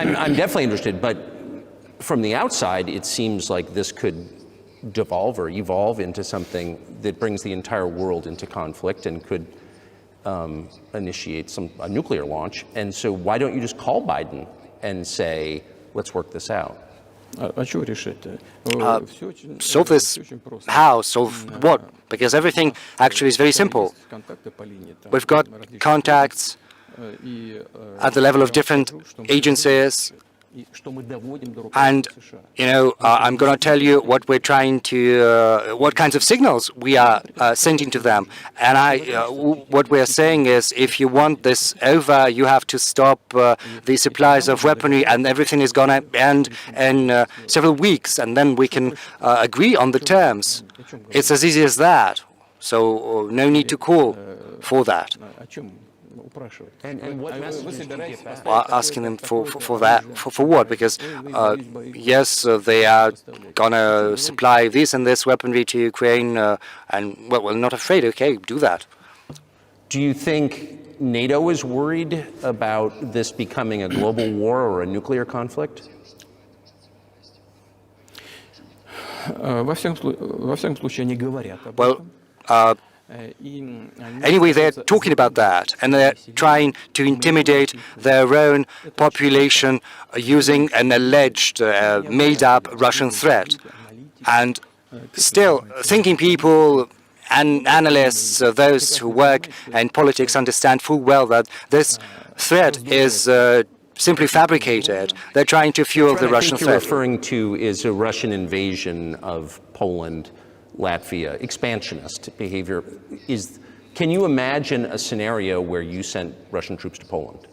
I'm definitely interested, but from the outside, it seems like this could devolve or evolve into something that brings the entire world into conflict and could initiate a nuclear launch. And so why don't you just call Biden and say, let's work this out? Solve this how? Solve what? Because everything actually is very simple. We've got contacts at the level of different agencies, and I'm going to tell you what we're trying to, what kinds of signals we are sending to them. And what we're saying is, if you want this over, you have to stop the supplies of weaponry, and everything is going to end in several weeks, and then we can agree on the terms. It's as easy as that. So no need to call for that. And what messages do you get back? Well, asking them for that, for what? Because yes, they are gonna supply this and this weaponry to Ukraine, and well, we're not afraid. Okay, do that. Do you think NATO is worried about this becoming a global war or a nuclear conflict? Well, anyway, they're talking about that, and they're trying to intimidate their own population using an alleged, made-up Russian threat. And still, thinking people and analysts, those who work in politics, understand full well that this threat is simply fabricated. They're trying to fuel the Russian threat. What I think you're referring to is a Russian invasion of Poland, Latvia, expansionist behavior. Can you imagine a scenario where you sent Russian troops to Poland?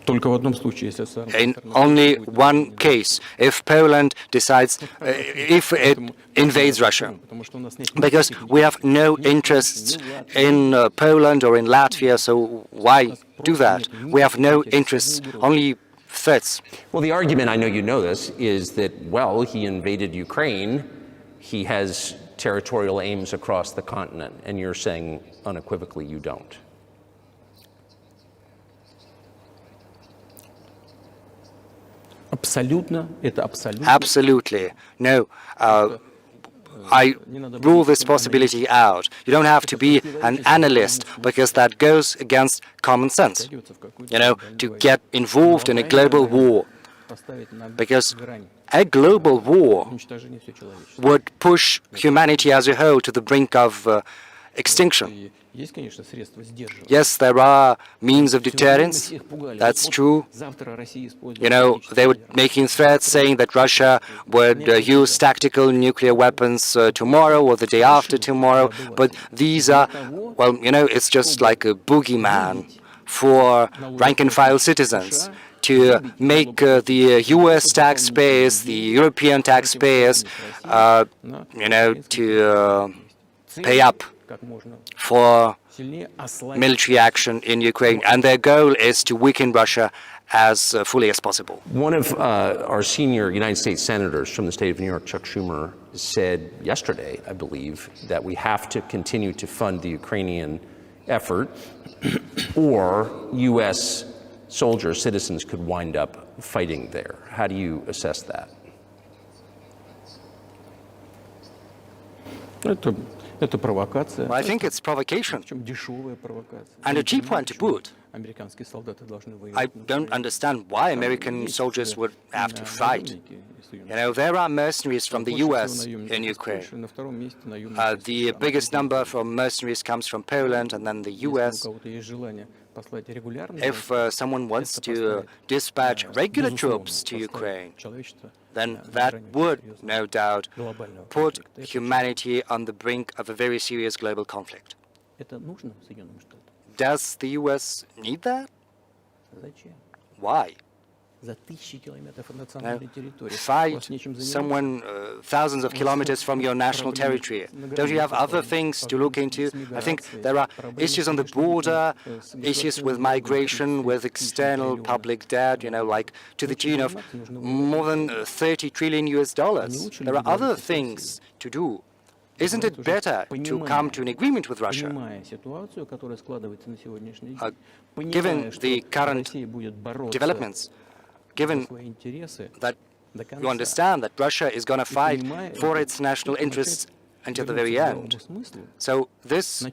In only one case, if Poland decides, if it invades Russia, because we have no interests in Poland or in Latvia, so why do that? We have no interests, only threats. Well, the argument, I know you know this, is that, well, he invaded Ukraine, he has territorial aims across the continent, and you're saying unequivocally you don't. Absolutely. No. I rule this possibility out. You don't have to be an analyst, because that goes against common sense, to get involved in a global war. Because a global war would push humanity as a whole to the brink of extinction. Yes, there are means of deterrence. That's true. They were making threats saying that Russia would use tactical nuclear weapons tomorrow or the day after tomorrow. But these are, well, it's just like a boogeyman for rank-and-file citizens to make the U.S. taxpayers, the European taxpayers, to pay up for military action in Ukraine, and their goal is to weaken Russia as fully as possible. One of our senior United States senators from the state of New York, Chuck Schumer, said yesterday, I believe, that we have to continue to fund the Ukrainian effort, or U.S. soldiers, citizens could wind up fighting there. How do you assess that? Well, I think it's provocation, and a cheap one to boot. I don't understand why American soldiers would have to fight. There are mercenaries from the U.S. in Ukraine. The biggest number from mercenaries comes from Poland and then the U.S. If someone wants to dispatch regular troops to Ukraine, then that would, no doubt, put humanity on the brink of a very serious global conflict. Does the U.S. need that? Why? Fight someone thousands of kilometers from your national territory. Don't you have other things to look into? I think there are issues on the border, issues with migration, with external public debt, like to the tune of more than 30 trillion US dollars. There are other things to do. Isn't it better to come to an agreement with Russia? Given the current developments, given that you understand that Russia is going to fight for its national interests until the very end. So this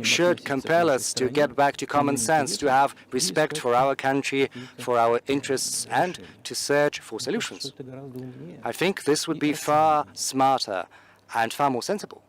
should compel us to get back to common sense, to have respect for our country, for our interests, and to search for solutions. I think this would be far smarter and far more sensible.